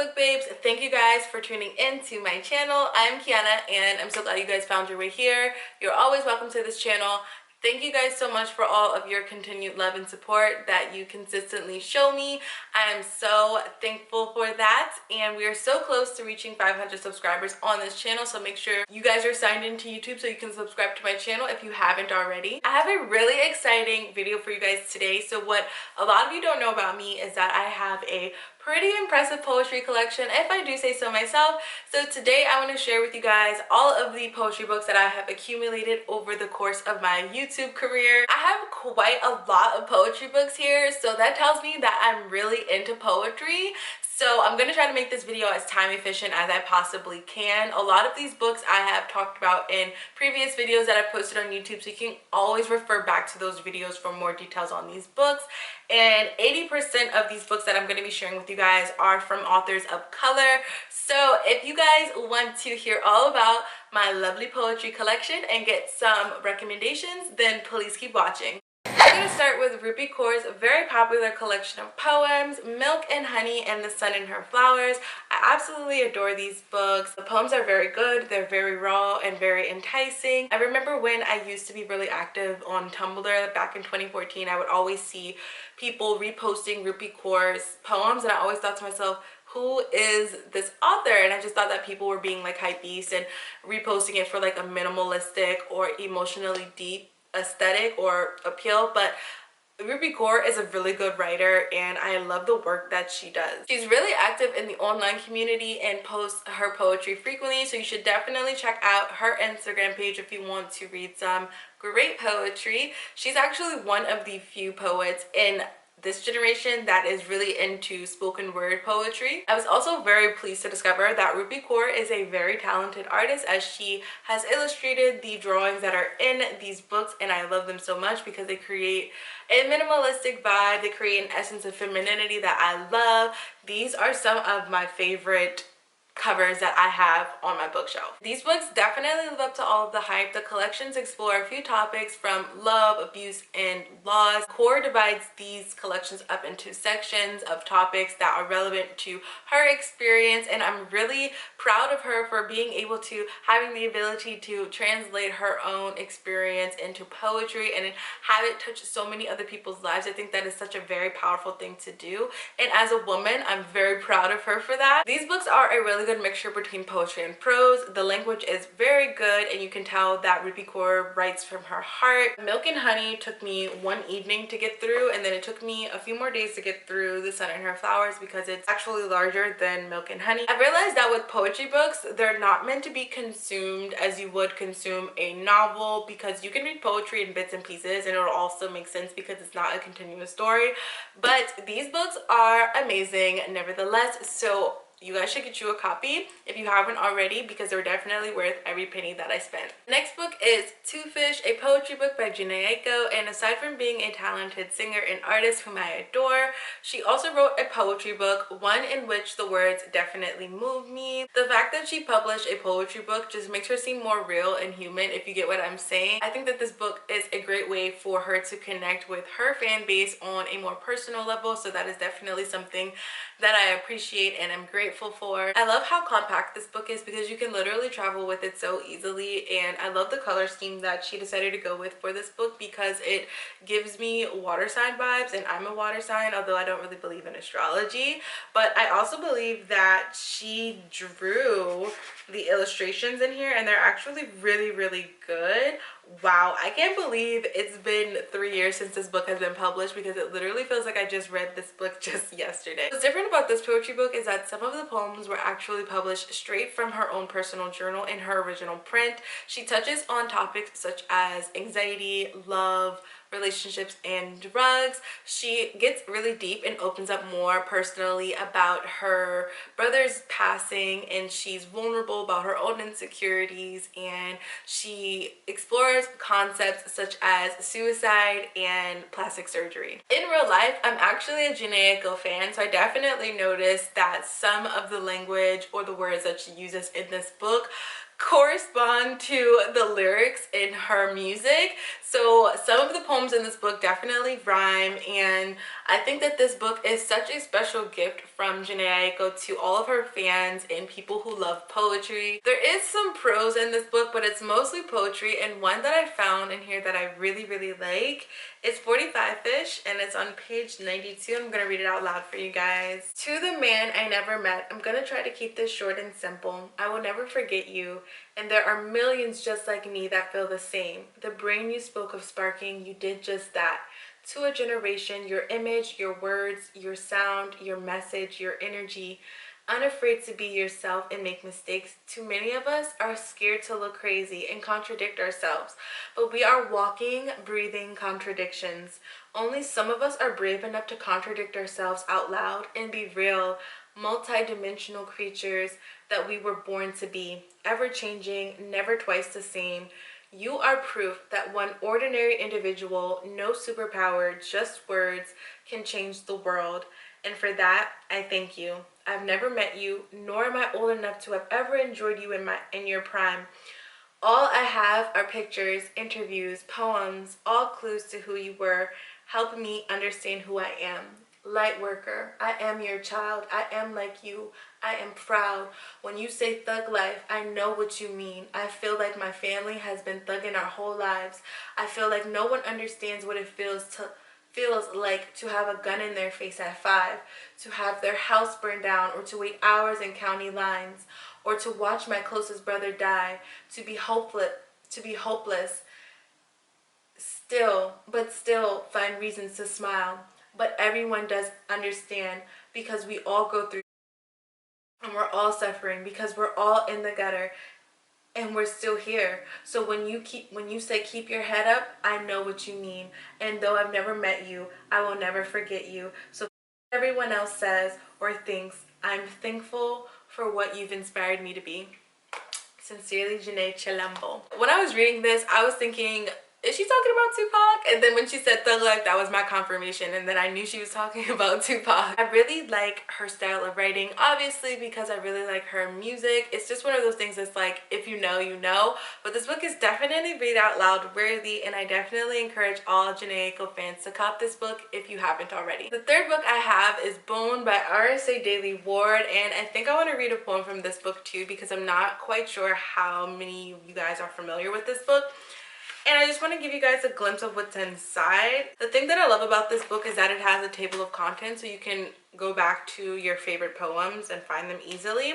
book babes? Thank you guys for tuning in to my channel. I'm Keionna and I'm so glad you guys found your way here. You're always welcome to this channel. Thank you guys so much for all of your continued love and support that you consistently show me. I am so thankful for that, and we are so close to reaching 500 subscribers on this channel, so make sure you guys are signed into YouTube so you can subscribe to my channel if you haven't already. I have a really exciting video for you guys today. So what a lot of you don't know about me is that I have a pretty impressive poetry collection, if I do say so myself. So today I want to share with you guys all of the poetry books that I have accumulated over the course of my YouTube career. I have quite a lot of poetry books here, so that tells me that I'm really into poetry. So I'm going to try to make this video as time efficient as I possibly can. A lot of these books I have talked about in previous videos that I've posted on YouTube, so you can always refer back to those videos for more details on these books. And 80% of these books that I'm going to be sharing with you guys are from authors of color. So if you guys want to hear all about my lovely poetry collection and get some recommendations, then please keep watching. I'm going to start with Rupi Kaur's very popular collection of poems, Milk and Honey and the Sun and Her Flowers. I absolutely adore these books. The poems are very good, they're very raw and very enticing. I remember when I used to be really active on Tumblr back in 2014, I would always see people reposting Rupi Kaur's poems, and I always thought to myself, who is this author? And I just thought that people were being like hype beasts and reposting it for like a minimalistic or emotionally deep aesthetic or appeal. But Rupi Kaur is a really good writer and I love the work that she does. She's really active in the online community and posts her poetry frequently, so you should definitely check out her Instagram page if you want to read some great poetry. She's actually one of the few poets in this generation that is really into spoken word poetry. I was also very pleased to discover that Rupi Kaur is a very talented artist, as she has illustrated the drawings that are in these books, and I love them so much because they create a minimalistic vibe. They create an essence of femininity that I love. These are some of my favorite covers that I have on my bookshelf. These books definitely live up to all of the hype. The collections explore a few topics from love, abuse, and loss. Kaur divides these collections up into sections of topics that are relevant to her experience, and I'm really proud of her for being able to having the ability to translate her own experience into poetry and have it touch so many other people's lives. I think that is such a very powerful thing to do, and as a woman, I'm very proud of her for that. These books are a really good mixture between poetry and prose. The language is very good and you can tell that Rupi Kaur writes from her heart. Milk and Honey took me one evening to get through, and then it took me a few more days to get through The Sun and Her Flowers because it's actually larger than Milk and Honey. I've realized that with poetry books, they're not meant to be consumed as you would consume a novel, because you can read poetry in bits and pieces and it'll also make sense because it's not a continuous story. But these books are amazing nevertheless, so you guys should get you a copy if you haven't already, because they're definitely worth every penny that I spent. The next book is Two Fish, a poetry book by Jhene Aiko, and aside from being a talented singer and artist whom I adore, she also wrote a poetry book, one in which the words definitely move me. The fact that she published a poetry book just makes her seem more real and human, if you get what I'm saying. I think that this book is a great way for her to connect with her fan base on a more personal level, so that is definitely something that I appreciate and I'm grateful for. I love how compact this book is because you can literally travel with it so easily, and I love the color scheme that she decided to go with for this book because it gives me water sign vibes, and I'm a water sign, although I don't really believe in astrology. But I also believe that she drew the illustrations in here and they're actually really good. Wow, I can't believe it's been 3 years since this book has been published, because it literally feels like I just read this book just yesterday. What's different about this poetry book is that some of the poems were actually published straight from her own personal journal in her original print. She touches on topics such as anxiety, love, relationships, and drugs. She gets really deep and opens up more personally about her brother's passing, and she's vulnerable about her own insecurities, and she explores concepts such as suicide and plastic surgery. In real life, I'm actually a Jhene Aiko fan, so I definitely noticed that some of the language or the words that she uses in this book correspond to the lyrics in her music. So some of the poems in this book definitely rhyme, and I think that this book is such a special gift from Jhene Aiko to all of her fans and people who love poetry. There is some prose in this book, but it's mostly poetry, and one that I found in here that I really like is 45-ish, and it's on page 92. I'm gonna read it out loud for you guys. To the man I never met, I'm gonna try to keep this short and simple. I will never forget you, and there are millions just like me that feel the same. The brain you spoke of sparking, you did just that. To a generation, your image, your words, your sound, your message, your energy, unafraid to be yourself and make mistakes. Too many of us are scared to look crazy and contradict ourselves, but we are walking, breathing contradictions. Only some of us are brave enough to contradict ourselves out loud and be real, multi-dimensional creatures that we were born to be, ever-changing, never twice the same. You are proof that one ordinary individual, no superpower, just words, can change the world. And for that, I thank you. I've never met you, nor am I old enough to have ever enjoyed you in your prime. All I have are pictures, interviews, poems, all clues to who you were, help me understand who I am. Light worker, I am your child, I am like you, I am proud. When you say thug life, I know what you mean. I feel like my family has been thugging our whole lives. I feel like no one understands what it feels like to have a gun in their face at 5, to have their house burned down, or to wait hours in county lines, or to watch my closest brother die, to be hopeless, still find reasons to smile. But everyone does understand, because we all go through, and we're all suffering, because we're all in the gutter, and we're still here. So when you say keep your head up, I know what you mean. And though I've never met you, I will never forget you. So everyone else says or thinks, I'm thankful for what you've inspired me to be. Sincerely, Jhene Aiko. When I was reading this, I was thinking, is she talking about Tupac? And then when she said Thug Life, that was my confirmation, and then I knew she was talking about Tupac. I really like her style of writing, obviously, because I really like her music. It's just one of those things that's like, if you know, you know. But this book is definitely read out loud worthy, and I definitely encourage all Jhene Aiko fans to cop this book if you haven't already. The third book I have is Bone by Daley-Ward, and I think I want to read a poem from this book too, because I'm not quite sure how many of you guys are familiar with this book. And I just want to give you guys a glimpse of what's inside. The thing that I love about this book is that it has a table of contents, so you can go back to your favorite poems and find them easily.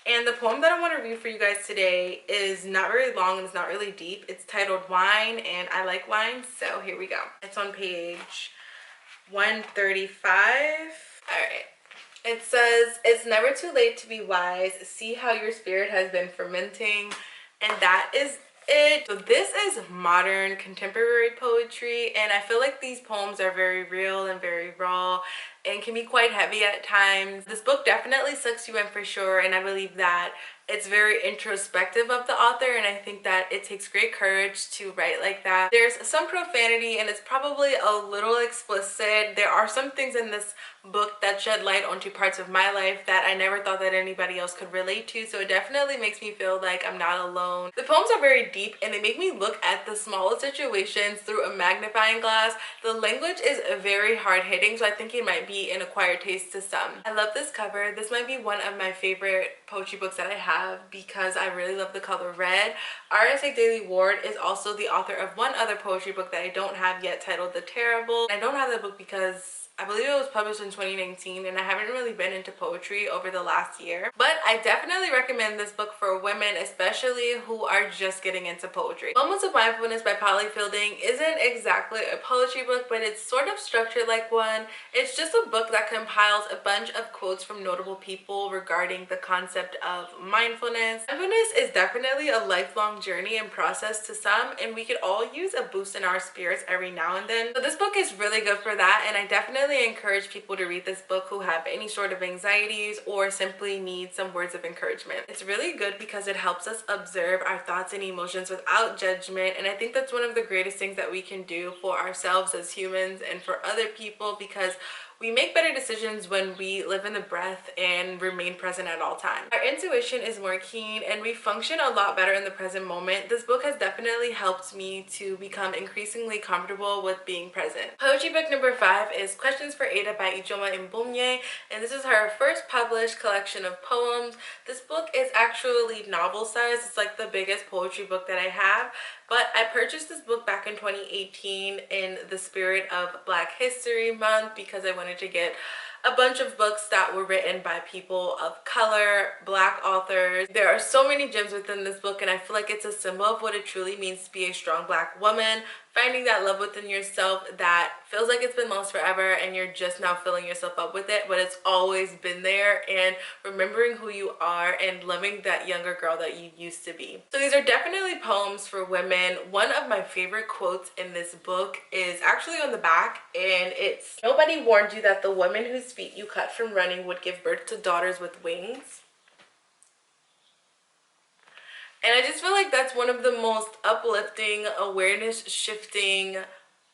And the poem that I want to read for you guys today is not very long and it's not really deep. It's titled Wine, and I like wine, so here we go. It's on page 135. Alright. It says, it's never too late to be wise. See how your spirit has been fermenting. And that is it. So this is modern contemporary poetry, and I feel like these poems are very real and very raw and can be quite heavy at times. This book definitely sucks you in for sure, and I believe that it's very introspective of the author, and I think that it takes great courage to write like that. There's some profanity and it's probably a little explicit. There are some things in this book that shed light onto parts of my life that I never thought that anybody else could relate to, so it definitely makes me feel like I'm not alone. The poems are very deep and they make me look at the smallest situations through a magnifying glass. The language is very hard-hitting, so I think it might be an acquired taste to some. I love this cover. This might be one of my favorite poetry books that I have because I really love the color red. Daley-Ward is also the author of one other poetry book that I don't have yet, titled The Terrible. I don't have that book because I believe it was published in 2019, and I haven't really been into poetry over the last year. But I definitely recommend this book for women, especially who are just getting into poetry. Moments of Mindfulness by Polly Fielding isn't exactly a poetry book, but it's sort of structured like one. It's just a book that compiles a bunch of quotes from notable people regarding the concept of mindfulness. Mindfulness is definitely a lifelong journey and process to some, and we could all use a boost in our spirits every now and then. So this book is really good for that, and I definitely encourage people to read this book who have any sort of anxieties or simply need some words of encouragement. It's really good because it helps us observe our thoughts and emotions without judgment, and I think that's one of the greatest things that we can do for ourselves as humans and for other people, because we make better decisions when we live in the breath and remain present at all times. Our intuition is more keen and we function a lot better in the present moment. This book has definitely helped me to become increasingly comfortable with being present. Poetry book number 5 is Questions for Ada by Ijeoma, and this is her first published collection of poems. This book is actually novel size. It's like the biggest poetry book that I have, but I purchased this book back in 2018 in the spirit of Black History Month because I wanted to get a bunch of books that were written by people of color, Black authors. There are so many gems within this book, and I feel like it's a symbol of what it truly means to be a strong Black woman, finding that love within yourself that feels like it's been lost forever and you're just now filling yourself up with it, but it's always been there, and remembering who you are and loving that younger girl that you used to be. So these are definitely poems for women. One of my favorite quotes in this book is actually on the back, and it's, "Nobody warned you that the woman whose feet you cut from running would give birth to daughters with wings." And I just feel like that's one of the most uplifting, awareness shifting,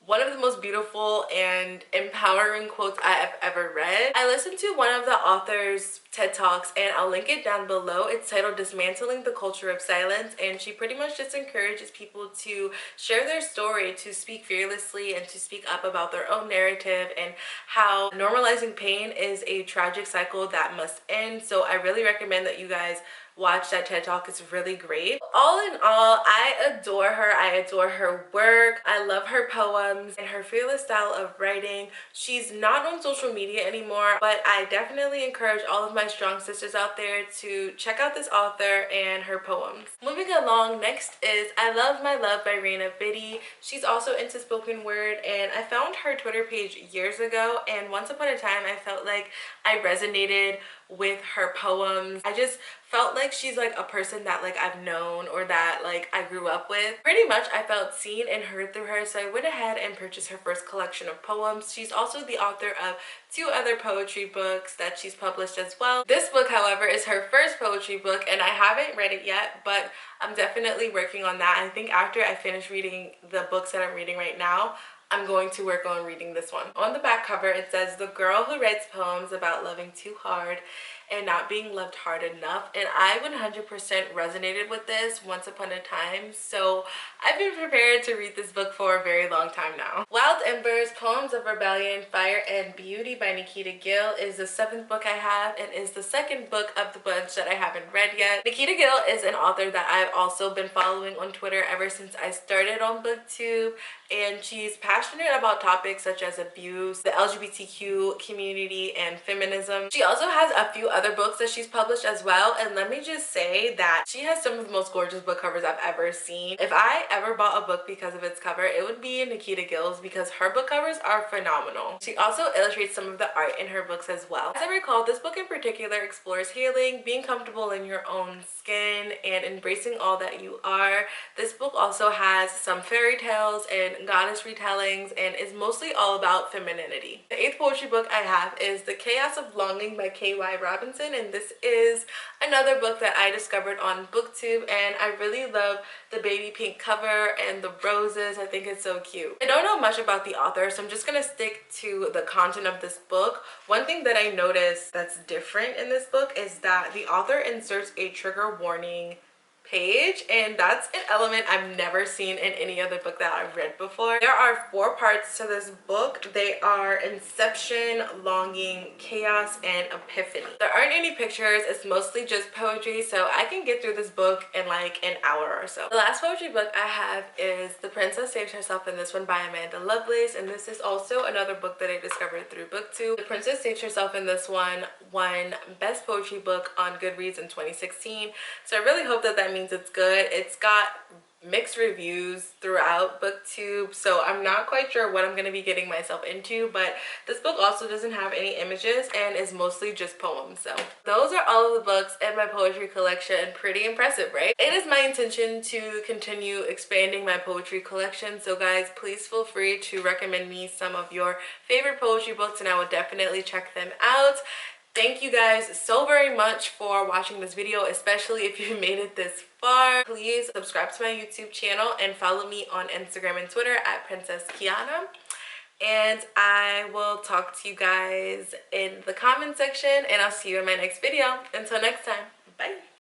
one of the most beautiful and empowering quotes I have ever read. I listened to one of the author's TED Talks, and I'll link it down below. It's titled Dismantling the Culture of Silence, and she pretty much just encourages people to share their story, to speak fearlessly, and to speak up about their own narrative, and how normalizing pain is a tragic cycle that must end. So I really recommend that you guys watch that TED Talk. It's really great. All in all, I adore her. I adore her work. I love her poems and her fearless style of writing. She's not on social media anymore, but I definitely encourage all of my strong sisters out there to check out this author and her poems. Moving along, next is I Love My Love by Reyna, Biddy. She's also into spoken word, and I found her Twitter page years ago, and once upon a time I felt like I resonated with her poems. I just felt like she's like a person that like I've known or that like I grew up with. Pretty much I felt seen and heard through her, so I went ahead and purchased her first collection of poems. She's also the author of 2 other poetry books that she's published as well. This book, however, is her first poetry book, and I haven't read it yet, but I'm definitely working on that. I think after I finish reading the books that I'm reading right now, I'm going to work on reading this one. On the back cover, it says, "The girl who writes poems about loving too hard and not being loved hard enough." And I 100% resonated with this once upon a time, so I've been prepared to read this book for a very long time now. Wild Embers, Poems of Rebellion, Fire and Beauty by Nikita Gill is the 7th book I have, and is the 2nd book of the bunch that I haven't read yet. Nikita Gill is an author that I've also been following on Twitter ever since I started on BookTube, and she's passionate about topics such as abuse, the LGBTQ community, and feminism. She also has a few other books that she's published as well, and let me just say that she has some of the most gorgeous book covers I've ever seen. If I ever bought a book because of its cover, it would be Nikita Gill's, because her book covers are phenomenal. She also illustrates some of the art in her books as well. As I recall, this book in particular explores healing, being comfortable in your own skin, and embracing all that you are. This book also has some fairy tales and goddess retellings, and is mostly all about femininity. The 8th poetry book I have is The Chaos of Longing by K.Y. Robinson, and this is another book that I discovered on BookTube, and I really love the baby pink cover and the roses. I think it's so cute. I don't know much about the author, so I'm just gonna stick to the content of this book. One thing that I noticed that's different in this book is that the author inserts a trigger warning page, and that's an element I've never seen in any other book that I've read before. There are 4 parts to this book. They are Inception, Longing, Chaos, and Epiphany. There aren't any pictures. It's mostly just poetry, so I can get through this book in like an hour or so. The last poetry book I have is The Princess Saves Herself in This One by Amanda Lovelace, and this is also another book that I discovered through BookTube. The Princess Saves Herself in This One won Best Poetry Book on Goodreads in 2016, so I really hope that means it's good. It's got mixed reviews throughout BookTube, so I'm not quite sure what I'm going to be getting myself into, but this book also doesn't have any images and is mostly just poems. So those are all of the books in my poetry collection. Pretty impressive, right? It is my intention to continue expanding my poetry collection, so guys, please feel free to recommend me some of your favorite poetry books and I will definitely check them out. Thank you guys so very much for watching this video, especially if you made it this far. Please subscribe to my YouTube channel and follow me on Instagram and Twitter at Princess Keionna. and I will talk to you guys in the comment section, and I'll see you in my next video. Until next time, bye.